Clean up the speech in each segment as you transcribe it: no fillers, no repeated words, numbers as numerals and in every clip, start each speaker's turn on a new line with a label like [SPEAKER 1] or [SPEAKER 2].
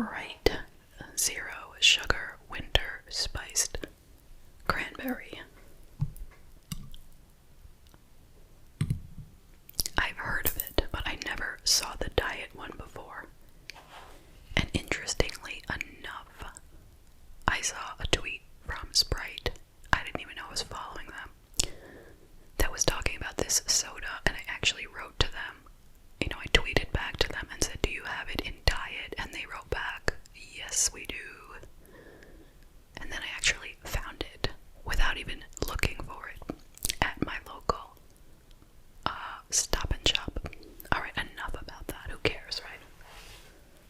[SPEAKER 1] Sprite Zero Sugar Winter Spiced Cranberry. I've heard of it, but I never saw the diet one before. And interestingly enough, I saw a tweet from Sprite. I didn't even know I was following them. That was talking about this soda, and I actually wrote to them. You know, I tweeted back to them and said, "Do you have it in diet?" And they wrote back, "Yes, we do." And then I actually found it without even looking for it at my local Stop and Shop. Alright, enough about that. Who cares, right?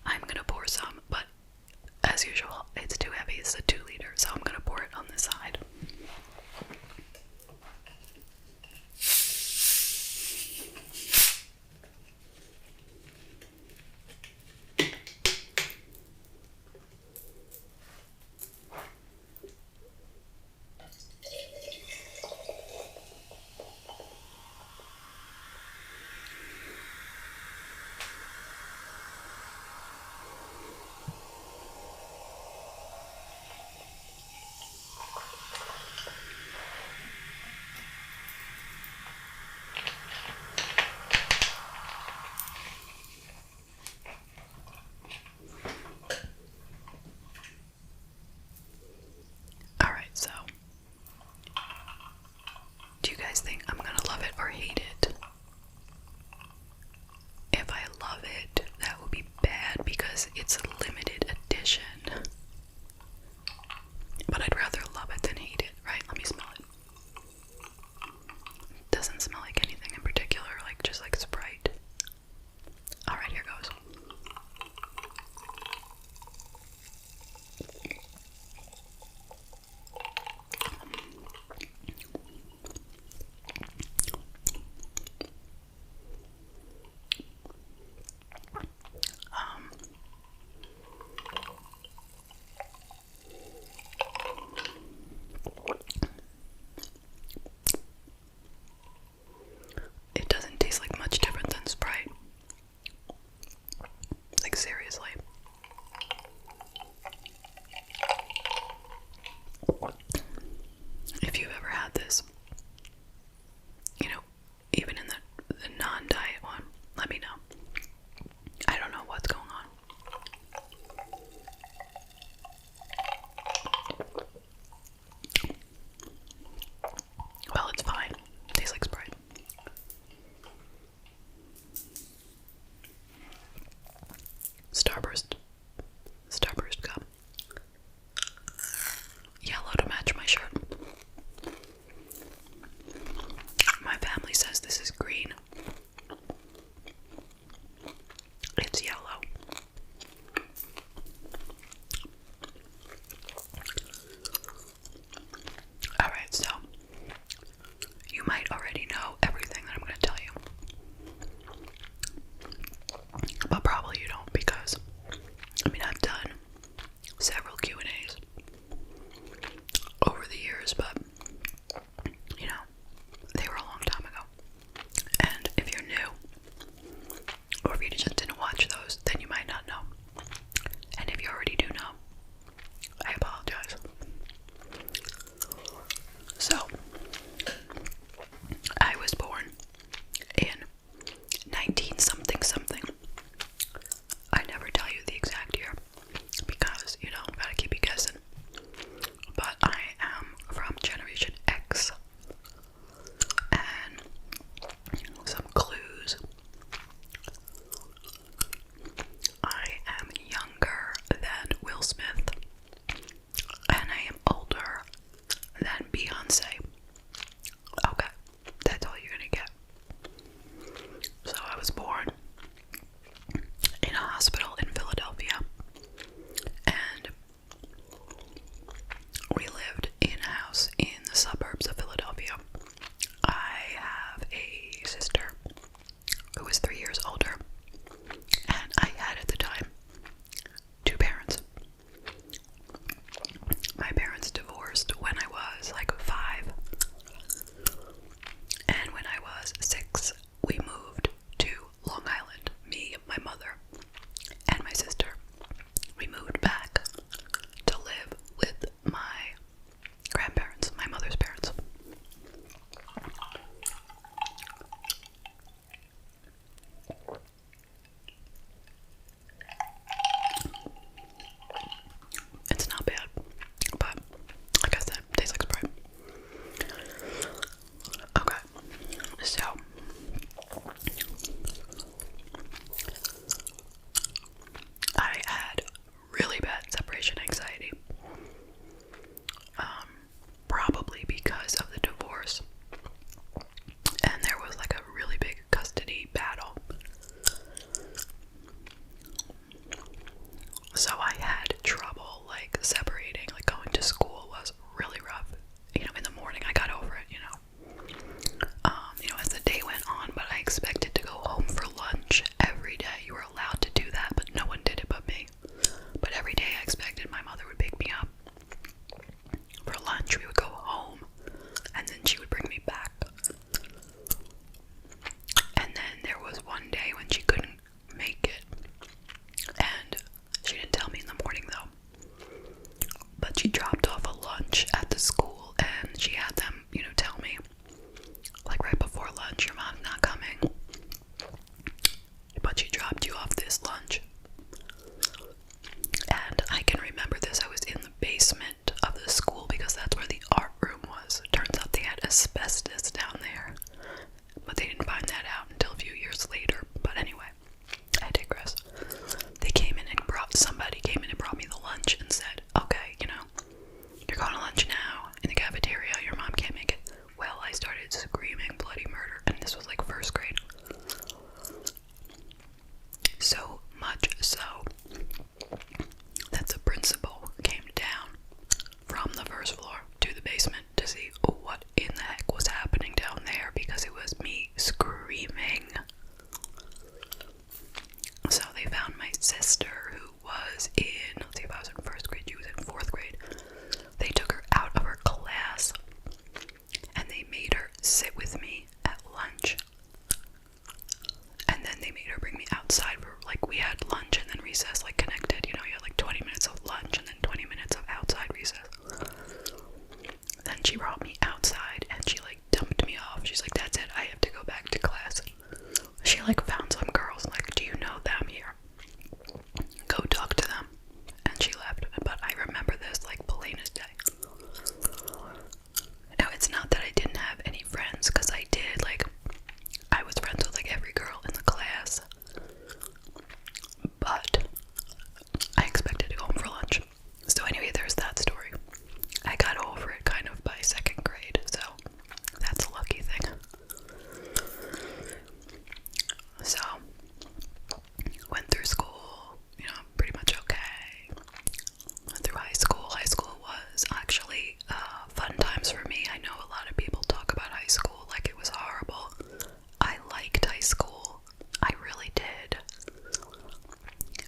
[SPEAKER 1] I'm gonna pour some, but as usual, it's too heavy. It's a 2 liter, so I'm gonna pour it on the side. Alright, so do you guys think I'm gonna love it or hate it? If I love it, that would be bad because it's a limited edition. But I'd rather love it than hate it, right? Let me smell it. Doesn't smell like anything in particular, like just like Sprite. Alright, here goes. It doesn't taste like much different than Sprite. Like, seriously. If you've ever had this, you know, even in the non-diet one, let me know. I don't know what's going on. Well, it's fine. Tastes like Sprite. Starburst cup. Yellow to match my shirt. My family says this is green. It's yellow. Alright, so you might already know everything that I'm going to tell you. But probably you don't, because I mean, I've done several Q&As over the years, but you know, they were a long time ago. And if you're new, or if you just didn't watch those, then you might not know. And if you already do know, I apologize. So, I was born in 19 something something. I never tell you the exact year because, you know, gotta keep you guessing. But I am from Generation X. And some clues. was in, let's see, if I was in first grade, she was in fourth grade. They took her out of her class and they made her sit with me at lunch. And then they made her bring me outside for, like, we had lunch and then recess, like, connected. You know, you had like 20 minutes of lunch and then 20 minutes of outside recess. Then she brought me outside and she, like, dumped me off. She's like, that's it, I have to go back to class. She, like, found some girls, like, do you know them here? Go talk to them. And she left. But I remember this, like, plain as day. Now, it's not that I didn't have any friends, because I did. Like, I was friends with, like, every girl in the class. But I expected to go home for lunch. So anyway, there's that story. I got over it kind of by second grade, so that's a lucky thing. So, went through school, you know, pretty much okay. Went through high school. High school was actually fun times for me. I know a lot of people talk about high school like it was horrible. I liked high school. I really did.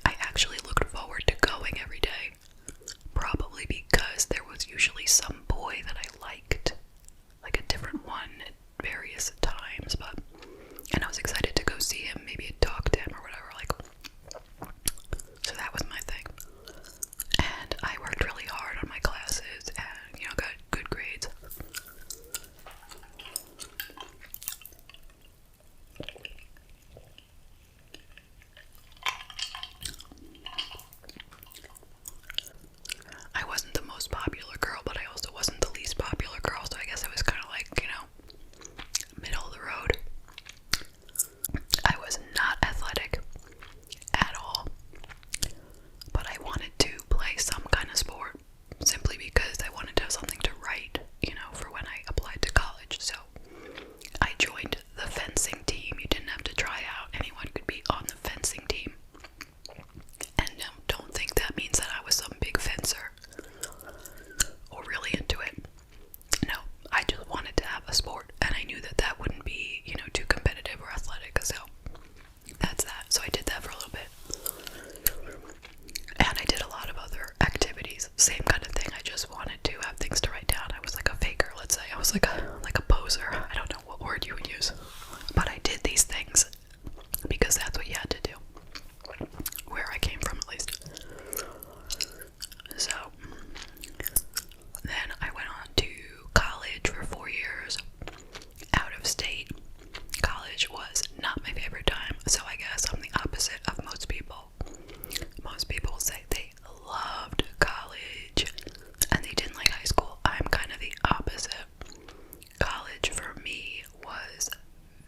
[SPEAKER 1] I actually looked forward to going every day. Probably because there was usually some boy that I liked. Like a different one at various times, and I was excited to go see him, maybe talk to him or whatever, like, so that was my thing. And I worked really hard on my classes and, you know, got good grades. I wasn't the most popular girl, but I also wasn't the least popular girl, so I guess I was kind of like, you know, middle of the road. I was not athletic at all, but I wanted to play some kind of sport simply because I wanted to have something to write, you know, for when I applied to college. So I joined the fencing team. You didn't have to try out, anyone could be on the fencing team. And don't think that means that I was some big fencer or really into it. No, I just wanted to have a sport, and I knew that that wouldn't be, you know, too competitive or athletic, so that's that. So I did that for a little bit. And I did a lot of other activities, same kind of thing. I just wanted to have things to write down. I was like a faker, let's say. I was like a poser. I don't know what word you would use. But I did these things because that's what you had to do. Where I came from, at least. So then I went on to college for 4 years, out of state. College was not my favorite time, so I guess I'm the opposite of most people. Most people say they loved college and they didn't like high school. I'm kind of the opposite. College for me was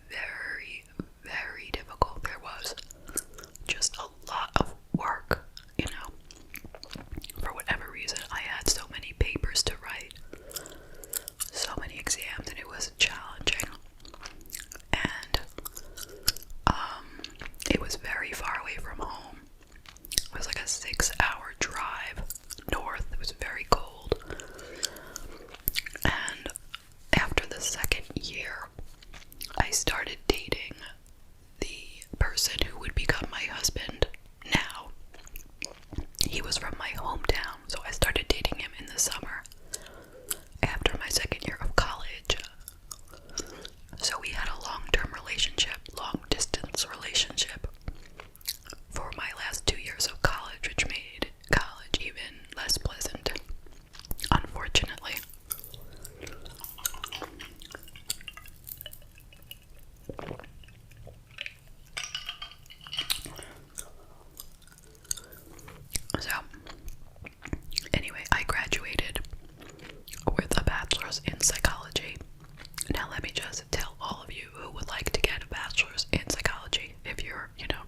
[SPEAKER 1] very, very difficult. There was just a lot of work, you know. For whatever reason, I had so many papers to write, so many exams, and it was challenging. And it was very far away from home. It was like a 6-hour drive north. It was very cold. And after the second year, I started dating the person who would become my husband now. He was from my hometown, so I started dating him in the summer after my second year of college. So we had a long-term relationship, long-distance relationship for my last 2 years of college, which made college even less pleasant, unfortunately. So, anyway, I graduated with a bachelor's in psychology. Now let me just tell all of you who would like to get a bachelor's in psychology, if you're, you know,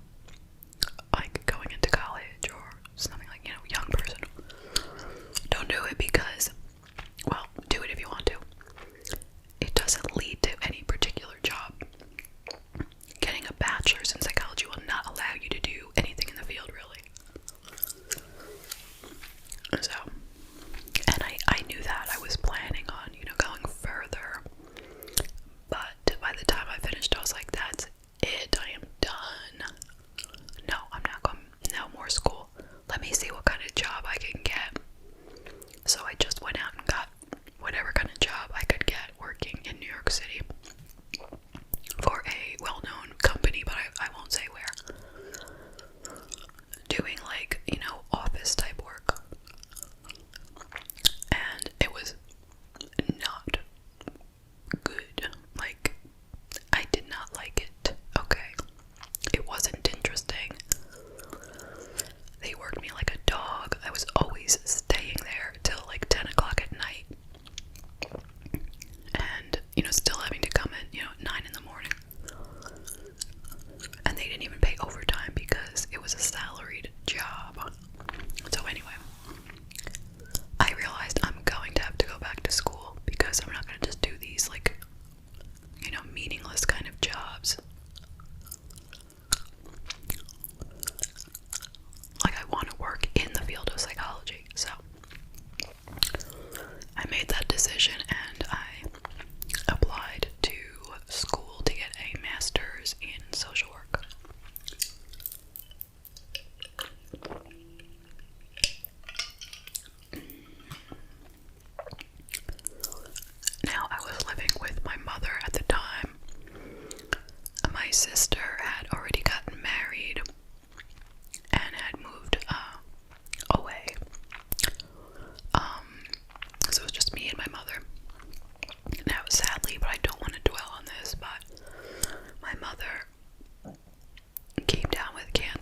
[SPEAKER 1] like going into college or something, like, you know, young person, don't do it because, well, do it if you want to. It doesn't lead to any particular job. Getting a bachelor's in psychology will not allow you to do anything in the field, really. So, and I knew that. I was planning on, you know, going further. But by the time I finished, I was like, that's it. I am done. No, I'm not going. No more school. Let me see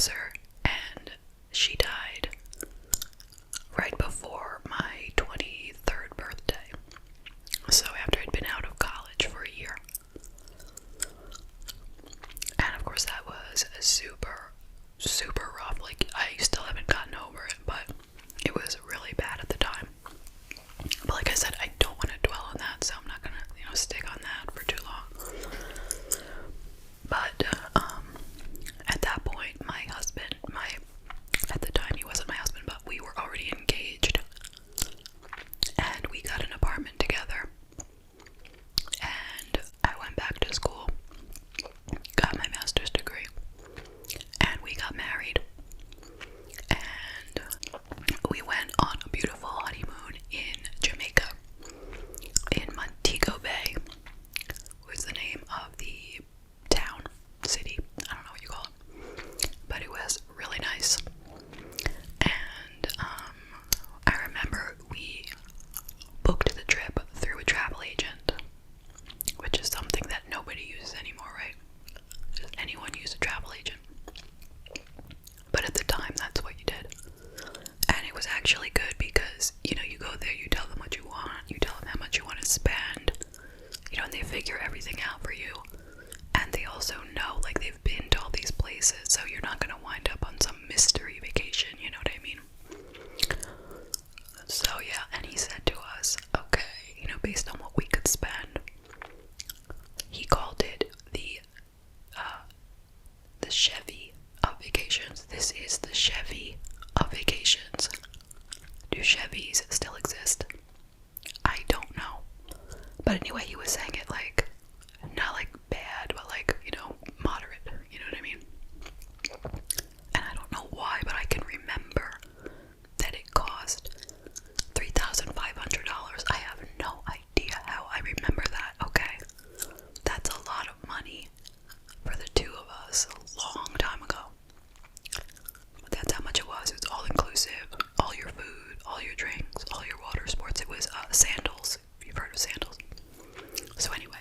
[SPEAKER 1] cancer, and she died right before my 23rd birthday. So after I'd been out of college for a year. And of course that was super, super rough. Like, I still haven't gotten over it, but it was really bad at the time. But like I said, I don't want to dwell on that, so I'm not gonna, stick on that for too long. But, at that point, my husband, at the time he wasn't my husband, but we were already engaged. And we got an apartment together. And I went back to school, got my master's degree, and we got married. And we went on a beautiful honeymoon in Jamaica, in Montego Bay was the name of the town, city, I don't know what you call it, but it was really nice. And I remember we booked the trip through a travel agent, which is something that nobody uses anymore, right? Does anyone use a travel agent? But at the time, that's what you did. And it was actually good because, you go there, you tell them what you want, you tell them how much you want to spend, and they figure everything out for you. And they also know, like, they've been to all these places, so you're not going to wind up on some mystery vacation, you know what I mean? So, yeah, and he said to us, okay, based on what we could spend, he called it the Chevy of vacations. This is the Chevy of vacations. Do Chevys still exist? I don't know. But anyway, he was saying it like, not like bad, but like, moderate, you know what I mean? And I don't know why, but I can remember that it cost $3,500. I have no idea how I remember that, okay? That's a lot of money for the two of us a long time ago. But that's how much it was. It was all inclusive. All your food, all your drinks, all your water sports. It was sandals, if you've heard of sandals. So anyway,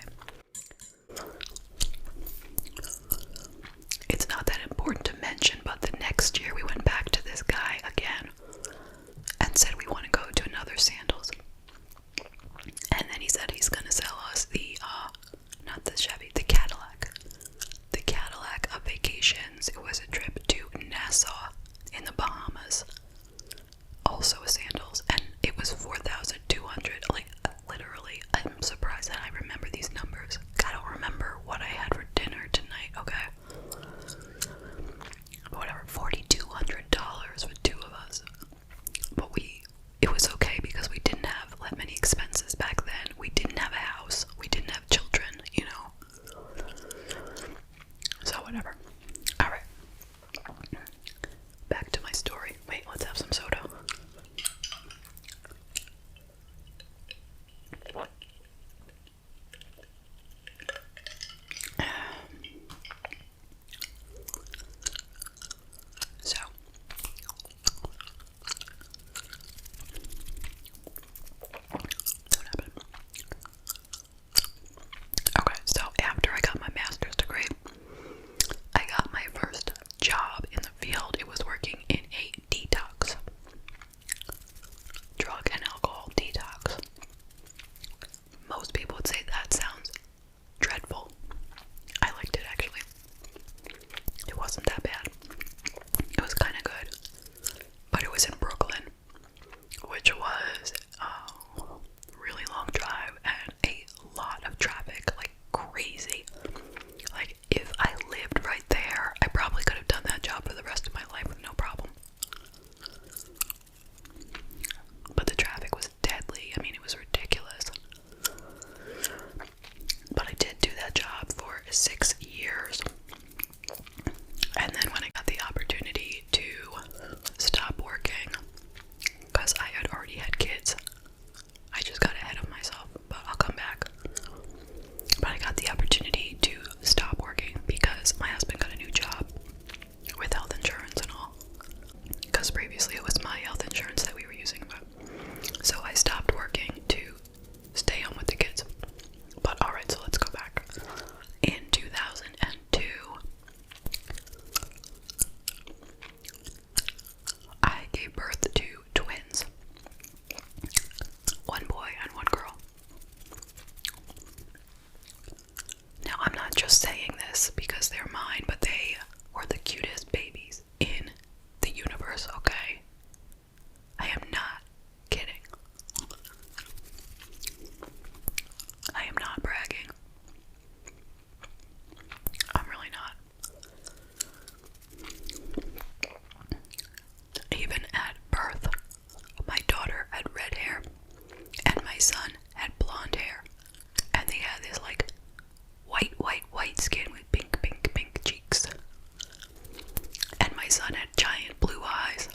[SPEAKER 1] my son had giant blue eyes,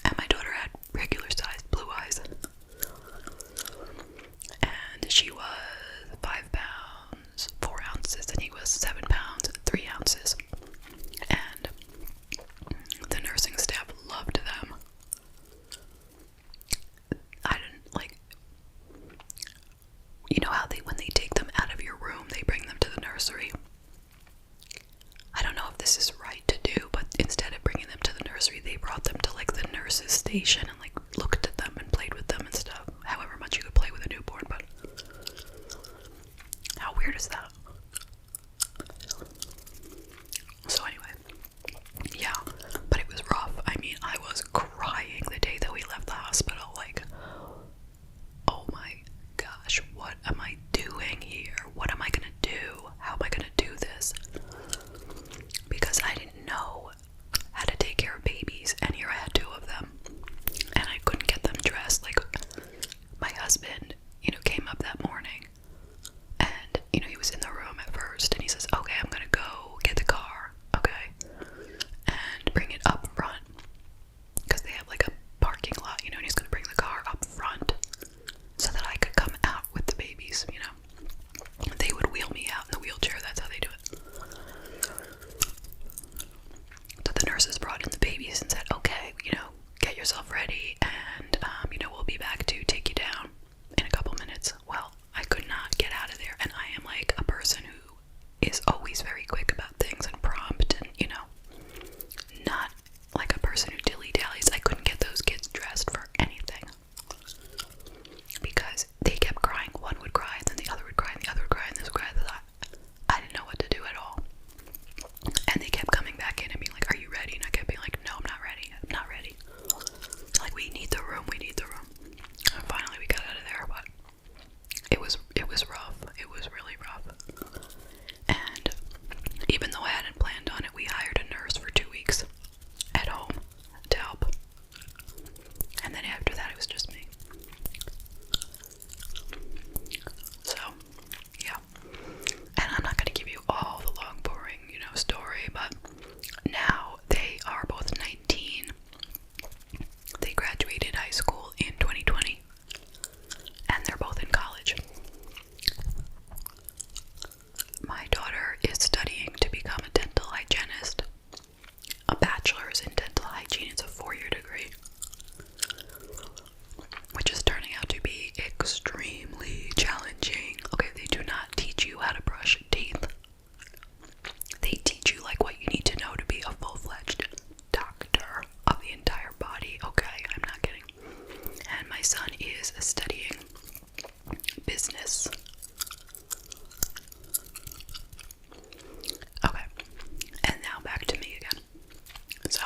[SPEAKER 1] and my daughter had regular sized blue eyes. And she was 5 pounds 4 ounces, and he was 7 pounds 3 ounces. And the nursing staff loved them. I didn't like, you know how when they take them out of your room, they bring them to the nursery. I don't know if this is right to do, but instead of bringing them to the nursery, they brought them to like the nurse's station and like looked at them and played with them and stuff. However much you could play with a newborn, but how weird is that? So anyway, yeah, but it was rough. I mean, I was crying the day that we left the hospital, like, oh my gosh, what am I doing here? What am I gonna do? How am I gonna do this? Because I didn't know how to take care of babies, and here I had 2 of them, and I couldn't get them dressed. Like, my husband, came up that morning, and, he was in the room at first, and he says, okay, I'm gonna go get the car, okay, and bring it up front, because they have like a parking lot, and he's gonna bring the car up front, so that I could come out with the babies, They would wheel me out in the wheelchair, that's how they do it. So the nurses brought in the babies and said, okay, get yourself ready, and, we'll be back to take you down in a couple minutes. Well, I could not get out of there, and I am like a person who is always very quick about things and prompt, and, not like a person who dilly-dallies. I couldn't get those kids dressed for anything, because they kept crying. One would cry, and then the other would cry, and the other would cry, and this would cry. I didn't know what to do at all. And they kept coming back in and being like, are you ready? And I kept being like, no, I'm not ready. I'm not ready. Like, we need the room. We need the room. And finally we got out of there, but it was rough. It was really rough. And even though I hadn't planned on it, we hired a nurse for 2 weeks at home to help. And then after that, it was just me. So, yeah. And I'm not going to give you all the long, boring, story, but now they are both 19. They graduated high school in 2020, and they're both in college. My daughter is studying to become a dental hygienist, a bachelor's in dental hygiene. It's a 4-year degree, which is turning out to be extremely challenging. Okay, they do not teach you how to brush teeth. They teach you like what you need to know to be a full-fledged doctor of the entire body. Okay, I'm not kidding. And my son is studying business. Okay, and now back to me again. So,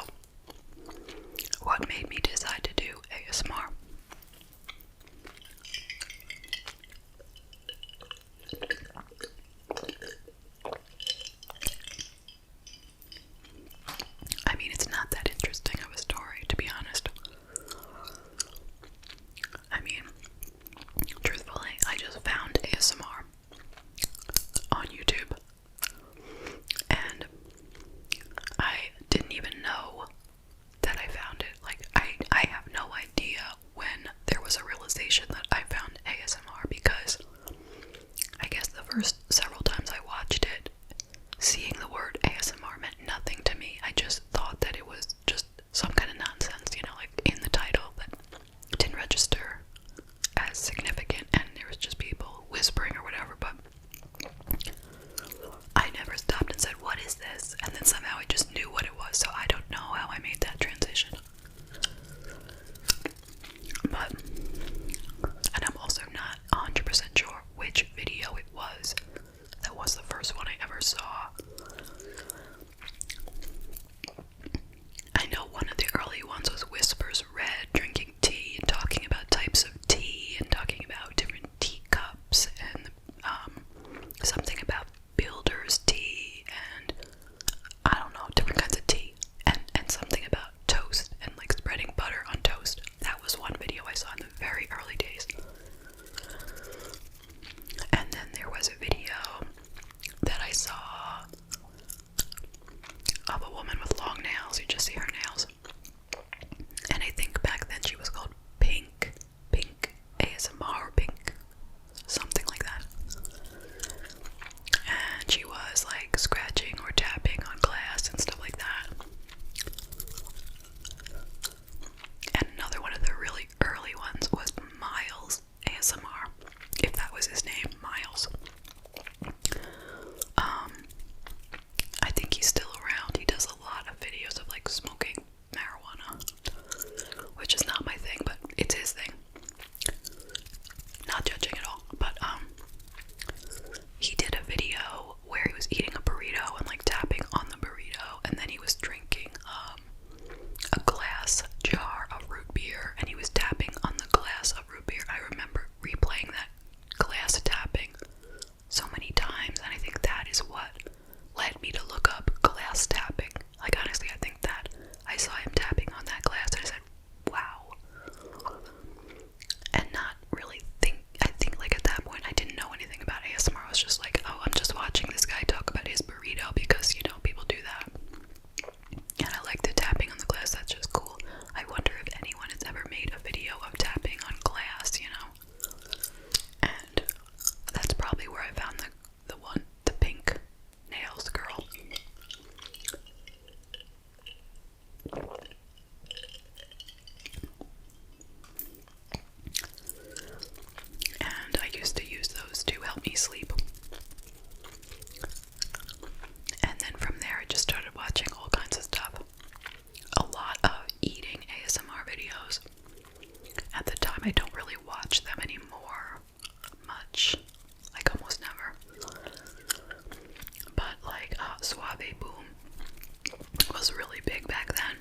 [SPEAKER 1] really big back then.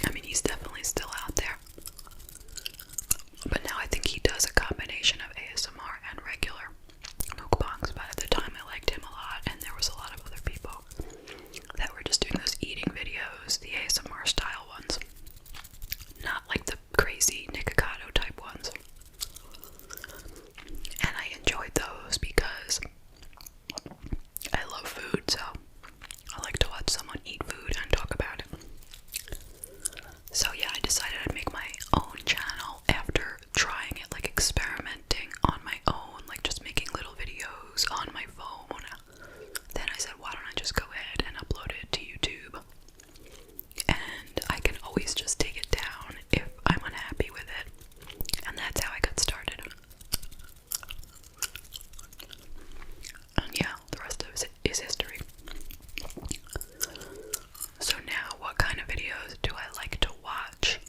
[SPEAKER 1] I mean, he's definitely still out there. But now I think he does a combination of ASMR and regular mukbangs. But at the time I liked him a lot, and there was a lot of other people that were just doing those eating videos, the ASMR style ones. Not like the crazy Nikocado type ones. And I enjoyed those because I love food, so I like to watch someone eat food and talk about it. So yeah, I decided I'd make my own channel after trying it, like experimenting on my own, like just making little videos on my phone. Then I said, why don't I just go ahead and upload it to YouTube? And I can always just take it down if I'm unhappy with it. And that's how I got started. And yeah, the rest of it is history. So now, what kind of videos do I like to watch?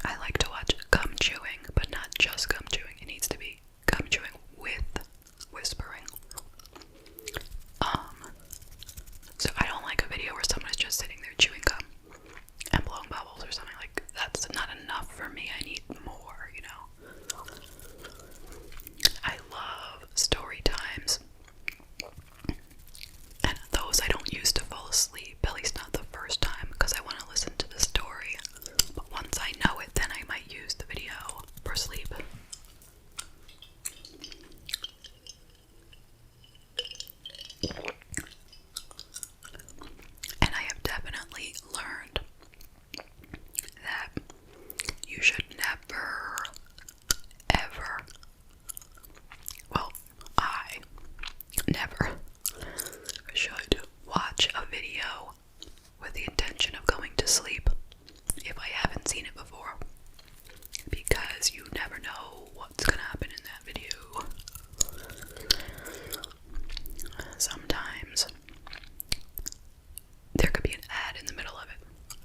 [SPEAKER 1] I like to watch gum chewing, but not just gum chewing. It needs to be gum chewing with whispering. So I don't like a video where someone is just sitting there chewing gum and blowing bubbles or something. Like, that's not enough for me. I need more, you know. I love story times. And those I don't use to fall asleep, at least not the first time, because I want to listen to the story. But once I know it, then I might use the video for sleep. And I have definitely learned that you should never, ever, well, I never should watch a video with the intention of going to sleep if I haven't seen it before, because you never know what's gonna happen in that video. Sometimes there could be an ad in the middle of it,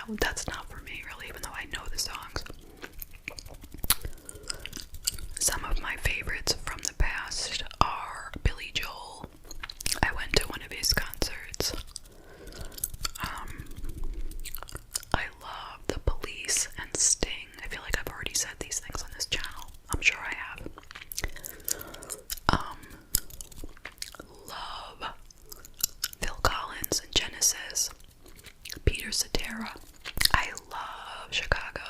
[SPEAKER 1] that's not for me really, even though I know the songs. Some of my favorites from the past are Billy Joel. I went to one of his concerts. I love The Police and Sting. I feel like I've already said these things on this channel. I'm sure I have. Love Phil Collins and Genesis. Peter Cetera. I love Chicago.